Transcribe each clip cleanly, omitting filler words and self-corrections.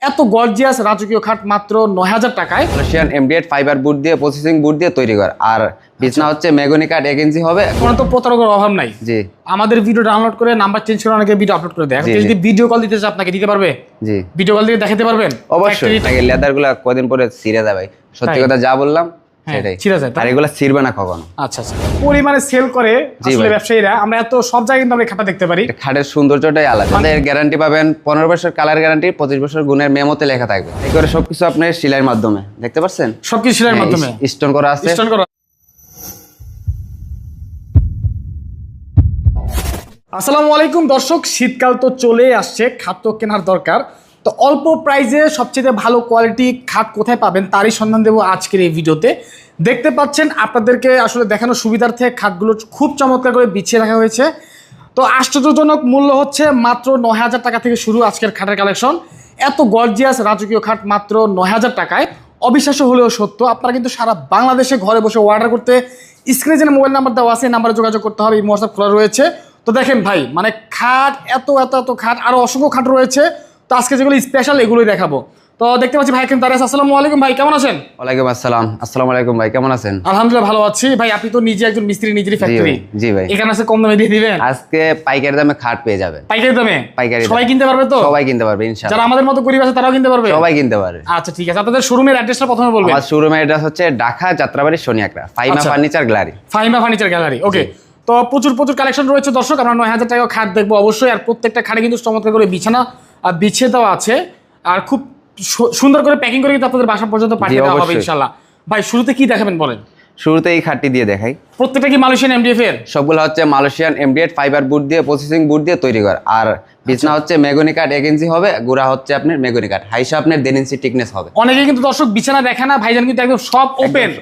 এত গর্জিয়াস রাজকীয় খাট মাত্র ৯,০০০ টাকায়। মালয়েশিয়ান এমডিএফ ফাইবার বোর্ড দিয়ে প্রসেসিং বোর্ড দিয়ে তৈরি করা, আর বিছনা হচ্ছে মেগনি কাঠ 1 ইঞ্চি হবে। কোনো তো প্রতারকের অভাব নাই। জি, আমাদের ভিডিও ডাউনলোড করে নাম্বার চেঞ্জ করে অনেকে ভিডিও আপলোড করে দেয়। এখন যদি ভিডিও কল দিতে চায় আপনাকে দিতে পারবে? জি, ভিডিও কল দিয়ে দেখাতে পারবেন? অবশ্যই। লেদার গুলা কদিন পরে ছিঁড়ে যাবে ভাই, সত্যি কথা যা বললাম সেটাই ছিঁড়ে যায়, আর এগুলা ছিঁড়বে না কখনো। আচ্ছা আচ্ছা, পরিমাণে সেল করে আসলে ব্যবসায়ীরা। আমরা এত সব জায়গায় কিন্তু আমরা খাটটা দেখতে পারি। খাটের সৌন্দর্যটাই আলাদা। আমাদের গ্যারান্টি পাবেন 15 বছর কালার গ্যারান্টি, 25 বছর গুণের মেমোতে লেখা থাকবে। এই করে সবকিছু আপনার সেলাইয়ের মাধ্যমে দেখতে পাচ্ছেন, সবকিছু সেলাইয়ের মাধ্যমে স্টোন করা আছে। স্টোন করা। আসসালামু আলাইকুম দর্শক, শীতকাল তো চলে আসছে, খাট তো কেনার দরকার। তো অল্প প্রাইসে সবচেয়ে ভালো কোয়ালিটি খাট কোথায় পাবেন তারই সন্ধান দেবো আজকের এই ভিডিওতে। দেখতে পাচ্ছেন আপনাদেরকে আসলে দেখানোর সুবিধার্থে খাটগুলো খুব চমৎকার করে বিছিয়ে রাখা হয়েছে। তো আশ্চর্যজনক মূল্য হচ্ছে মাত্র ৯,০০০ টাকা থেকে শুরু আজকের খাটের কালেকশন। এত গর্জিয়াস রাজকীয় খাট মাত্র ৯,০০০ টাকায়। অবিশ্বাস্য হলেও সত্য, আপনারা কিন্তু সারা বাংলাদেশে ঘরে বসে অর্ডার করতে স্ক্রিনে যে মোবাইল নাম্বার দেওয়া আছে এই নাম্বারে যোগাযোগ করতে হবে। এই হোয়াটসঅ্যাপ খোলা রয়েছে। তো দেখেন ভাই, মানে খাট এত এত এত খাট, আরও অসংখ্য খাট রয়েছে। তো আজকে যেগুলো স্পেশাল এগুলোই দেখাবো। তো দেখতে পাচ্ছি ভাই কিন্তু দাঁড়িয়ে আছে। আসসালামু আলাইকুম ভাই, কেমন আছেন? ওয়ালাইকুম আসসালাম। আসসালামু আলাইকুম ভাই, কেমন আছেন? আলহামদুলিল্লাহ ভালো আছি ভাই। আপনি তো নিজে একজন মিস্ত্রি, নিজেরই ফ্যাক্টরি। জি ভাই, এখানে আছে কম দামে দিয়ে দিবেন? আজকে পাইকারি দামে খাট পেয়ে যাবেন। পাইকারি দামে? পাইকারি সবাই কিনতে পারবে তো? সবাই কিনতে পারবে ইনশাআল্লাহ। যারা আমাদের মতো গরিব আছে তারাও কিনতে পারবে? সবাই কিনতে পারবে। আচ্ছা ঠিক আছে, আপনাদের শোরুমের অ্যাড্রেসটা প্রথমে বলবেন। আমার শোরুমের অ্যাড্রেস হচ্ছে Dhaka Jatrabari Soniakora, Faima furniture gallery. Faima furniture gallery, okay. তো প্রচুর কালেকশন রয়েছে দর্শক। আমরা ৯,০০০ টাকা খাট দেখবো অবশ্যই। আর প্রত্যেকটা খাটে কিন্তু চমৎকার করে বিছানা বিছিয়ে দেওয়া আছে, আর খুব সুন্দর করে প্যাকিং করে কিন্তু আপনাদের বাসা পর্যন্ত পাঠিয়ে দেওয়া হবে ইনশাআল্লাহ। ভাই শুরুতে কি দেখাবেন বলেন? শুরুতে এই খাটটি দিয়ে দেখাই। প্রত্যেকটা কি মালয়েশিয়ান এমডিএফ এর? সবগুলো হচ্ছে মালয়েশিয়ান এমডিএফ ফাইবার বোর্ড দিয়ে প্রসেসিং বোর্ড দিয়ে তৈরি করা, আর বিছনা হচ্ছে মেগনি কাঠ 1 ইঞ্চি হবে, গুড়া হচ্ছে আপনার মেগনি কাঠ, হাইসা আপনার 1.5 ইঞ্চি টিকনেস হবে। অনেকে কিন্তু দর্শক বিছানা দেখে না, ভাইজান কিন্তু একদম সব ওপেন,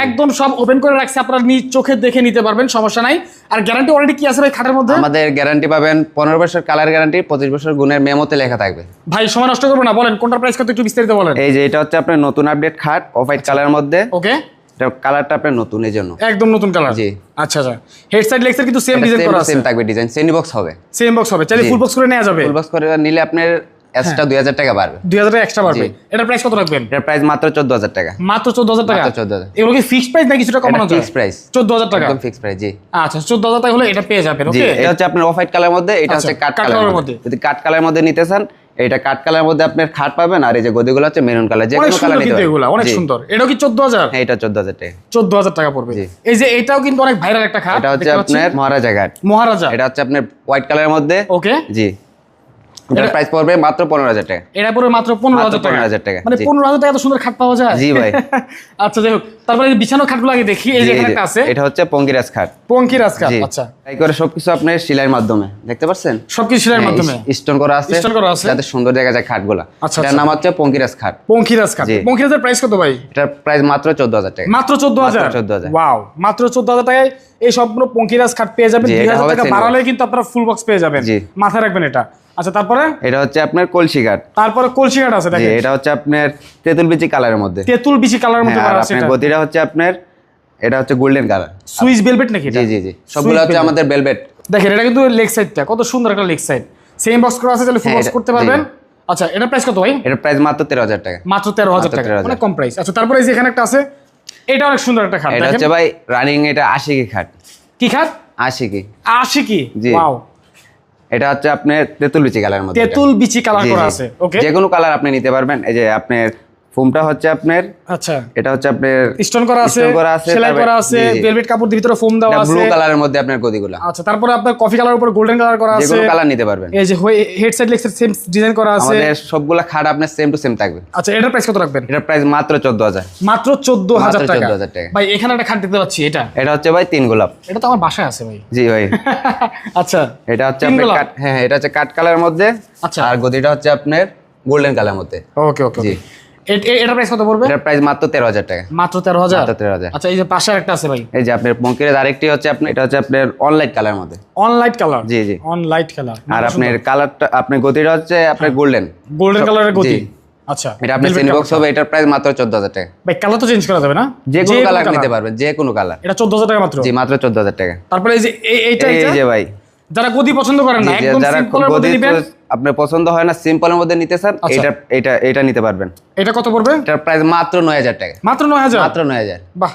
একদম সব ওপেন করে রাখছে, আপনারা নিজ চোখে দেখে নিতে পারবেন, সমস্যা নাই। আর গ্যারান্টি ওয়ারেন্টি কি আছে ভাই খাটের মধ্যে? আমাদের গ্যারান্টি পাবেন 15 বছর কালার গ্যারান্টি, 25 বছর গুণের মেমোতে লেখা থাকবে। ভাই সময় নষ্ট করবো না, বলেন কোনটা প্রাইস কত একটু বিস্তারিত বলেন। এই যে এটা হচ্ছে আপনার নতুন আপডেট খাট, অফ হোয়াইট কালারের মধ্যে। ওকে, এটা কালারটা আপনার নতুন, এই জন্য একদম নতুন কালার। জি আচ্ছা আচ্ছা, হেড সাইড লেগ সাইড কিন্তু সেম ডিজাইন করা আছে? সেম থাকবে ডিজাইন, সেমি বক্স হবে। সেম বক্স হবে, চাইলে ফুল বক্স করে নেওয়া যাবে? ফুল বক্স করে নিলে আপনার এক্সট্রা 2000 টাকা বাড়বে। 2000 টাকা এক্সট্রা বাড়বে। এটার প্রাইস কত রাখবেন? এটার প্রাইস মাত্র 14000 টাকা। মাত্র 14000 টাকা? 14000। এগুলো কি ফিক্সড প্রাইস না কিছুটা কমানো যায়? ফিক্সড প্রাইস 14000 টাকা, একদম ফিক্সড প্রাইস। জি আচ্ছা, 14000 টাকা হলে এটা পেয়ে যাবেন। ওকে, এটা হচ্ছে আপনার অফ হোয়াইট কালারের মধ্যে, এটা হচ্ছে কাট কালারের মধ্যে। যদি কাট কালারের মধ্যে নিতে চান, এটা কাট কালারের মধ্যে আপনার খাট পাবেন, আর এই যে গদিগুলো হচ্ছে মেরুন কালার, যে কোনো কালার নিতে পারেন। এগুলো অনেক সুন্দর। এটাও কি 14000? হ্যাঁ, এটা 14000 টাকা। 14000 টাকা পড়বে। এই যে এটাও কিন্তু অনেক ভাইরাল একটা খাট। এটা হচ্ছে আপনার মহারাজা খাট। মহারাজা, এটা হচ্ছে আপনার হোয়াইট কালারের মধ্যে। ওকে জি, এটার প্রাইস পড়বে মাত্র 15000 টাকা। এটা পড়বে মাত্র 15000 টাকা। 15000 টাকা, মানে 15000 টাকা এত সুন্দর খাট পাওয়া যায়? জি ভাই। আচ্ছা যাই হোক, তারপরে এই বিছানো খাটগুলো আগে দেখি। এই যে এখানে একটা আছে, এটা হচ্ছে পঙ্কিরাজ খাট। পঙ্কিরাজ খাট, আচ্ছা। এই করে সবকিছু আপনার সেলাইয়ের মাধ্যমে দেখতে পাচ্ছেন, সবকিছু সেলাইয়ের মাধ্যমে স্টোন করা আছে, স্টোন করা আছে, যাতে সুন্দর দেখা যায় খাটগুলো। আচ্ছা, এটার নাম হচ্ছে পঙ্কিরাজ খাট। পঙ্কিরাজ খাট। পঙ্কিরাজের প্রাইস কত ভাই? এটার প্রাইস মাত্র 14000 টাকা। মাত্র 14000? 14000। ওয়াও, মাত্র 14000 টাকায় এই সম্পূর্ণ পঙ্কিরাজ খাট পেয়ে যাবেন। 2000 টাকা বাড়ালে কিন্তু আপনারা ফুল বক্স পেয়ে যাবেন, মাথায় রাখবেন এটা। আচ্ছা, তারপরে এটা হচ্ছে আপনার কলসি কাঠ। তারপরে কলসি কাঠ আছে, দেখেন এটা হচ্ছে আপনার তেঁতুল বিচি কালারের মধ্যে। তেঁতুল বিচি কালারের মধ্যে করা আছে। এটা গদিটা হচ্ছে আপনার, এটা হচ্ছে গোল্ডেন কালার। সুইস ভেলভেট নাকি এটা? জি জি জি, সবগুলো হচ্ছে আমাদের ভেলভেট। দেখেন এটা কিন্তু লেগ সাইডটা কত সুন্দর একটা লেগ সাইড, সেম বক্স করা আছে, তাহলে ফুল বক্স করতে পারবেন। আচ্ছা, এটার প্রাইস কত ভাই? এটার প্রাইস মাত্র 13000 টাকা। মাত্র 13000 টাকা, অনেক কম প্রাইস। আচ্ছা, তারপরে এই যে এখানে একটা আছে, এটা অনেক সুন্দর একটা খাট। এটা হচ্ছে ভাই রানিং, এটা আশিকি খাট। কি খাট? আশিকি। আশিকি, জি। ওয়াও। এটা হচ্ছে আপনার তেঁতুল বিচি কালারের মধ্যে। তেঁতুল বিচি কালার করা আছে, ওকে। যে কোনো কালার আপনি নিতে পারবেন। এই যে আপনার ফোমটা হচ্ছে আপনার, আচ্ছা, এটা হচ্ছে আপনার স্টোন করা আছে, সেলাই করা আছে, ভেলভেট কাপড় দিয়ে ভিতরে ফোম দেওয়া আছে, ব্লু কালারের মধ্যে আপনার গদিগুলো। আচ্ছা, তারপরে আপনার কফি কালার উপর গোল্ডেন কালার করা আছে, যে কোনো কালার নিতে পারবেন। এই যে head side leg side same design করা আছে। আমাদের সবগুলা খাট আপনার সেম টু সেম থাকবে। আচ্ছা, এটার প্রাইস কত রাখবেন? এটার প্রাইস মাত্র 14000। মাত্র 14000 টাকা। 14000 টাকা। ভাই এখানে একটা খাট দেখতে পাচ্ছি, এটা হচ্ছে ভাই 3 গোলাপ। এটা তো আমার বাসায় আছে ভাই। জি ভাই। আচ্ছা, এটা হচ্ছে আপনার কাট, হ্যাঁ এটা হচ্ছে কাট কালারের মধ্যে। আচ্ছা, আর গদিটা হচ্ছে আপনার গোল্ডেন কালারের মধ্যে। ওকে ওকে। জি, এটার প্রাইস কত পড়বে? এটার প্রাইস মাত্র 13000 টাকা। মাত্র 13000? মাত্র 13000। আচ্ছা, এই যে পাশে আরেকটা আছে ভাই, এই যে আপনার পঙ্কিরের আরেকটি হচ্ছে আপনার, এটা হচ্ছে আপনার অন লাইট কালারের মধ্যে। On light colour? জি জি, অন লাইট কালার। আর আপনার কালারটা, আপনার গদিটা হচ্ছে আপনার গোল্ডেন কালারের গদি। আচ্ছা, এটা আপনার সেমি বক্স হবে। এটার প্রাইস মাত্র 14000 টাকা। ভাই কালার তো চেঞ্জ করা যাবে না? যে কোনো কালার নিতে পারবেন, যে কোনো কালার। এটা 14000 টাকা মাত্র? জি, মাত্র 14000 টাকা। তারপরে এই যে এইটা, এই যে ভাই, যারা গদি পছন্দ করেন না, একদম যারা সিম্পলের মধ্যে নেবেন, আপনার পছন্দ হয় না, সিম্পলের মধ্যে নিতে চান, এটা নিতে পারবেন। এটা কত পড়বে? এটার প্রাইস মাত্র 9000 টাকা। মাত্র 9000? মাত্র 9000। বাহ,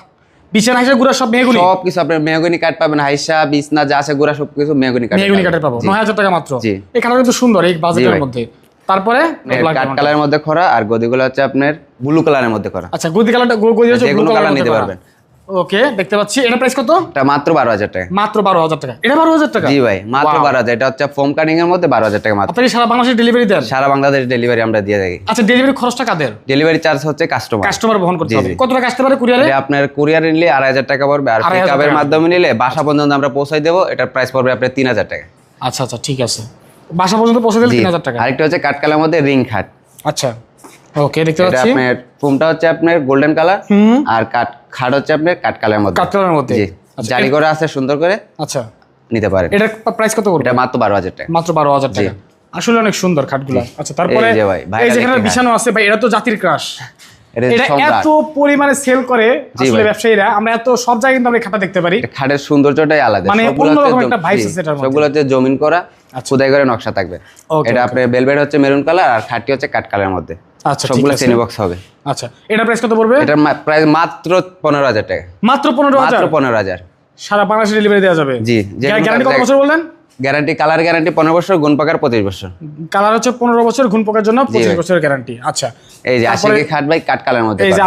বিছানা হাইসা গুড়া সব মেহগনি? সব কিছু আপনার মেহগনি কাঠ পাবেন, হাইসা বিছনা যা আছে গুড়া সব কিছু মেহগনি কাঠের পাবো। 9000 টাকা মাত্র। এই কালার কিন্তু সুন্দর এই বাজেটের মধ্যে। তারপরে কাঠ কালারের মধ্যে করা, আর গদিগুলো হচ্ছে আপনার ব্লু কালারের মধ্যে করা। আচ্ছা, গদি কালারটা গদি হচ্ছে ব্লু কালার নিতে পারবেন। ওকে, দেখতে পাচ্ছি। এটা প্রাইস কত? এটা মাত্র 12000 টাকা। মাত্র 12000 টাকা। এটা 12000 টাকা? জি ভাই, মাত্র 12000। এটা হচ্ছে ফোম কাটিং এর মধ্যে 12000 টাকা মাত্র। আপনি সারা বাংলাদেশে ডেলিভারি দেন? সারা বাংলাদেশ ডেলিভারি আমরা দিয়ে থাকি। আচ্ছা, ডেলিভারি খরচটা কাদের? ডেলিভারি চার্জ হচ্ছে কাস্টমার বহন করতে হবে। কত টাকা আসতে পারে কুরিয়ারে? আপনার কুরিয়ারে নিলে 2500 টাকা পড়বে, আর পিকআপের মাধ্যমে নিলে বাসা পর্যন্ত আমরা পৌঁছাই দেব, এটার প্রাইস পড়বে আপনার 3000 টাকা। আচ্ছা আচ্ছা, ঠিক আছে, বাসা পর্যন্ত পৌঁছে দিলে 3000 টাকা। আরেকটা হচ্ছে কাঠকালার মধ্যে রিং খাট। আচ্ছা, ওকে, দেখতে এটা পাচ্ছি। আপনার ফোমটা হচ্ছে আপনার গোল্ডেন কালার, আর খাট হচ্ছে আপনার কাঠকালার মধ্যে। কাঠকালার মধ্যে জালি করা আছে সুন্দর করে। আচ্ছা, নিতে পারেন। এটার প্রাইস কত পড়বে? এটা মাত্র 12000 টাকা। মাত্র 12000 টাকা। আসলে অনেক সুন্দর খাটগুলো। আচ্ছা, তারপরে এই যেখানে বিছানো আছে ভাই, এটা তো জাতির ক্রাশ। এটা এত পরিমাণে সেল করে আসলে ব্যবসায়ীরা, আমরা এত সব জায়গায় কিন্তু আমরা খাটটা দেখতে পারি। খাটের সৌন্দর্যটাই আলাদা, মানে অন্যরকম একটা ভাইবস আছে এটার মধ্যে। সবগুলো হচ্ছে জমিন করা, খোদাই করে নকশা থাকবে। এটা আপনার ভেলভেট হচ্ছে মেরুন কালার, আর খাটটি হচ্ছে কাঠ কালারের মধ্যে। আচ্ছা, সবগুলো চেনি বক্স হবে। আচ্ছা, এটা প্রাইস কত পড়বে? এটা প্রাইস মাত্র 15000 টাকা। মাত্র 15000? মাত্র 15000। সারা বাংলাদেশে ডেলিভারি দেওয়া যাবে? জি। গ্যারান্টি কত বছর বললেন? গ্যারান্টি কালার গ্যারান্টি 15 বছর, গুণ পাকার 25 বছর। কালার হচ্ছে 15 বছর, গুণ পাকার জন্য 25 বছরের গ্যারান্টি। আচ্ছা, এই যে আশিকি খাট ভাই কাঠ কালার মধ্যে। এই যে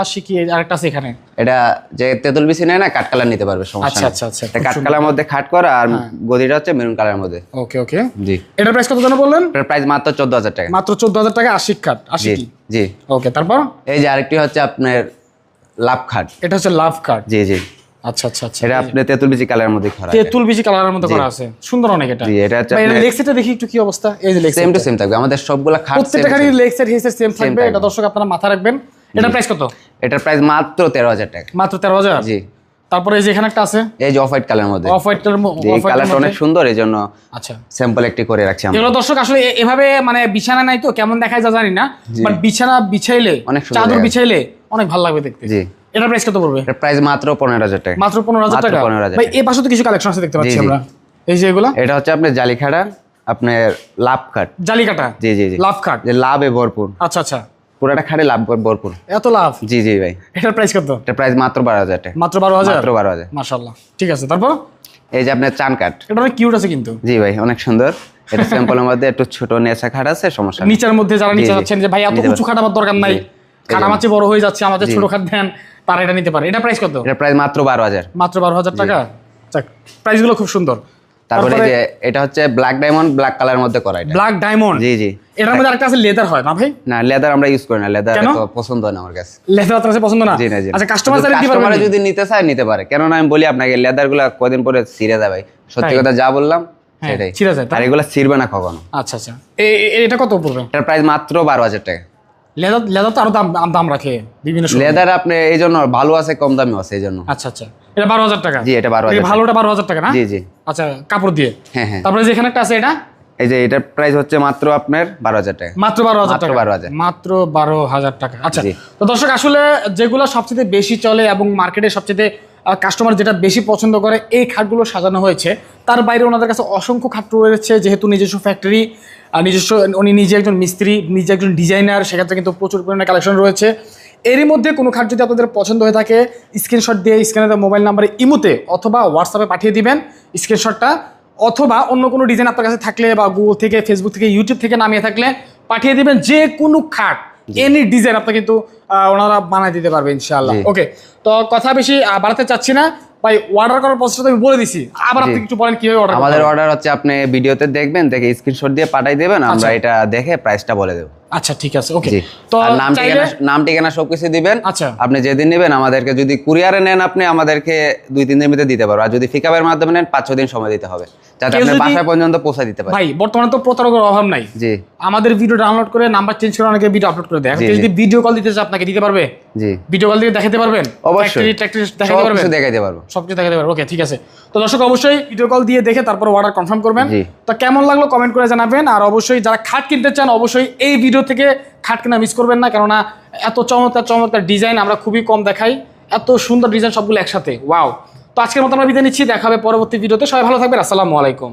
আশিকি আরেকটা আছে এখানে। এটা যে তেতুল বিছি নেয় না, কাঠ কালার নিতে পারবে, সমস্যা আচ্ছা নেই। আচ্ছা আচ্ছা, এটা কাঠ কালার মধ্যে খাট করা, আর গদিটা হচ্ছে মেরুন কালারের মধ্যে। ওকে ওকে, জি। এটার প্রাইস কত জানো বললেন? এটার প্রাইস মাত্র 14000 টাকা। মাত্র 14000 টাকা আশিক খাট। আশিকি? জি। ওকে, তারপর এই যে আরেকটি হচ্ছে আপনার লাভ খাট। এটা হচ্ছে লাভ খাট? জি জি। আচ্ছা আচ্ছা আচ্ছা, এটা আপনার তেতুল বিচি কালারের মধ্যে করা। তেতুল বিচি কালারের মধ্যে করা আছে, সুন্দর অনেক। এটা জি, এটা হচ্ছে আপনার লেগ সেটটা দেখি একটু কি অবস্থা। এই যে leg set same to same থাকবে, আমাদের সবগুলা খাট প্রত্যেকটা খালি leg set head set same থাকবে। এটা দর্শক আপনারা মাথা রাখবেন। এটা প্রাইস কত? এটার প্রাইস মাত্র 13000 টাকা। মাত্র 13000? জি। তারপরে এই যে এখানে একটা আছে, এই যে অফ হোয়াইট কালারের মধ্যে। অফ হোয়াইট এই কালারটা অনেক সুন্দর, এইজন্য আচ্ছা স্যাম্পল একটি করে রাখছি আমরা। এগুলো দর্শক আসলে এভাবে মানে বিছানা নাই তো কেমন দেখায় যা জানি না, বাট বিছানা বিছাইলে, চাদর বিছাইলে অনেক ভালো লাগবে দেখতে। জি। এটার প্রাইস কত পড়বে? এটার প্রাইস মাত্র 15000 টাকা। মাত্র 15000 টাকা? ভাই এই পাশে তো কিছু কালেকশন আছে দেখতে পাচ্ছি আমরা। এই যে এগুলা, এটা হচ্ছে আপনার জালি খাটা, আপনার লাভ খাট। জালি কাটা? জি জি জি। লাভ খাট, যে লাভে ভরপুর। আচ্ছা আচ্ছা, পুরাটা খাটে লাভ ভরপুর। এত লাভ? জি জি ভাই। এটার প্রাইস কত? এটার প্রাইস মাত্র 12000 টাকা। মাত্র 12000? মাত্র 12000। মাশাআল্লাহ, ঠিক আছে। তারপর এই যে আপনার চান কাঠ, এটা অনেক কিউট আছে কিন্তু। জি ভাই, অনেক সুন্দর। এটা স্যাম্পলের মধ্যে একটু ছোট নেচা খাট আছে, সমস্যা নেই। নিচের মধ্যে যারা নিচে যাচ্ছেন যে ভাই এত উঁচু খাট আমার দরকার নাই, খাট আমার চেয়ে বড় হয়ে যাচ্ছে, আমাদের ছোট খাট দেন, তারা এটা নিতে পারে। এটা প্রাইস কত? এটা প্রাইস মাত্র 12000। মাত্র 12000 টাকা? যাক, প্রাইসগুলো খুব সুন্দর। তারপরে যে এটা হচ্ছে ব্ল্যাক ডায়মন্ড, ব্ল্যাক কালারের মধ্যে করা। এটা ব্ল্যাক ডায়মন্ড? জি জি। এটার মধ্যে আরেকটা আছে লেদার হয় না ভাই? না, লেদার আমরা ইউজ করি না, লেদার তো পছন্দ হয় না আমার কাছে। লেদার আপনার কাছে পছন্দ না? জি না জি। আচ্ছা, কাস্টমার যদি নিতে চায় নিতে পারে, কেননা আমি বলি আপনাকে লেদার গুলা কদিন পরে ছিঁড়ে যায় ভাই, সত্যি কথা যা বললাম সেটাই ছিঁড়ে যায়, আর এগুলা ছিঁড়বে না কখনো। আচ্ছা আচ্ছা, এটা কত পড়বে? এটার প্রাইস মাত্র 12000 টাকা। লেদার তো আরো দাম রাখে বিভিন্ন সময়। লেদার আপনি এই জন্য ভালো আছে, কম দামিও আছে, এই জন্য। আচ্ছা আচ্ছা, এটা 12000 টাকা? জি, এটা 12000। ভালোটা 12000 টাকা না? জি জি। আচ্ছা, কাপড় দিয়ে? হ্যাঁ হ্যাঁ। তারপরে যেখানে একটা আছে এটা, এই যে এটার প্রাইস হচ্ছে মাত্র আপনার 12000 টাকা। মাত্র 12000 টাকা? 12000। মাত্র 12000 টাকা। আচ্ছা, তো দর্শক আসলে যেগুলো সবচেয়ে বেশি চলে এবং মার্কেটে সবচেয়ে কাস্টমার যেটা বেশি পছন্দ করে, এই খাটগুলো সাজানো হয়েছে। তার বাইরে ওনাদের কাছে অসংখ্য খাট রয়েছে, যেহেতু নিজস্ব ফ্যাক্টরি, নিজস্ব, উনি নিজে একজন মিস্ত্রি, নিজে একজন ডিজাইনার, সেক্ষেত্রে কিন্তু প্রচুর পরিমাণে কালেকশন রয়েছে। এরই মধ্যে কোনো খাট যদি আপনাদের পছন্দ হয়ে থাকে, স্ক্রিনশট দিয়ে স্ক্রিনে দেওয়া মোবাইল নাম্বারে ইমোতে অথবা হোয়াটসঅ্যাপে পাঠিয়ে দিবেন স্ক্রিনশটটা, অথবা অন্য কোনো ডিজাইন আপনার কাছে থাকলে বা গুগল থেকে, ফেসবুক থেকে, ইউটিউব থেকে নামিয়ে থাকলে পাঠিয়ে দিবেন। যে কোনো খাট, এনি ডিজাইন আপনি কিন্তু ওনারা বানাই দিতে পারবে ইনশাআল্লাহ। ওকে, তো কথা বেশি বাড়াতে চাচ্ছি না ভাই, অর্ডার করার প্রসেসটা আমি বলে দিছি, আবার আপনি একটু বলেন কিভাবে অর্ডার। আমাদের অর্ডার হচ্ছে আপনি ভিডিওতে দেখবেন, দেখে স্ক্রিনশট দিয়ে পাঠিয়ে দেবেন, আমরা এটা দেখে প্রাইসটা বলে দেব। আচ্ছা, ঠিক আছে। ওকে, তো নাম ঠিকানা সবকিছু দিবেন। আচ্ছা, আপনি যেদিন নেবেন আমাদেরকে, যদি কুরিয়ারে নেন আপনি আমাদেরকে 2-3 দিনের মধ্যে দিতে পারবো, আর যদি পিকআপের মাধ্যমে নেন 5-6 দিন সময় দিতে হবে, যাতে আপনি বাসা পর্যন্ত পৌঁছে দিতে পারেন। ভাই বর্তমানে তো প্রতারকের অভাব নাই। জি। আমাদের ভিডিও ডাউনলোড করে নাম্বার চেঞ্জ করে অনেকে ভিডিও আপলোড করে দেয়। যদি ভিডিও কল দিতে চায় আপনাকে দিতে পারবে? জি। ভিডিও কল দিয়ে দেখাতে পারবেন? অবশ্যই দেখাতে পারবেন, দেখাতে পারবো, সবকিছু দেখাতে পারবো। ওকে, ঠিক আছে। তো দর্শক অবশ্যই ভিডিও কল দিয়ে দেখে তারপর অর্ডার কনফার্ম করবেন। তো কেমন লাগলো কমেন্ট করে জানাবেন। আর অবশ্যই যারা খাট কিনতে চান, অবশ্যই এই ভিডিও থেকে খাট কেনা মিস করবেন না, কেননা এত চমৎকার চমৎকার ডিজাইন আমরা খুবই কম দেখাই, এত সুন্দর ডিজাইন সবগুলো একসাথে। ওয়াও। তো আজকের মতো আমরা বিদায় নিচ্ছি, দেখা হবে পরবর্তী ভিডিওতে। সবাই ভালো থাকবেন, আসসালামু আলাইকুম।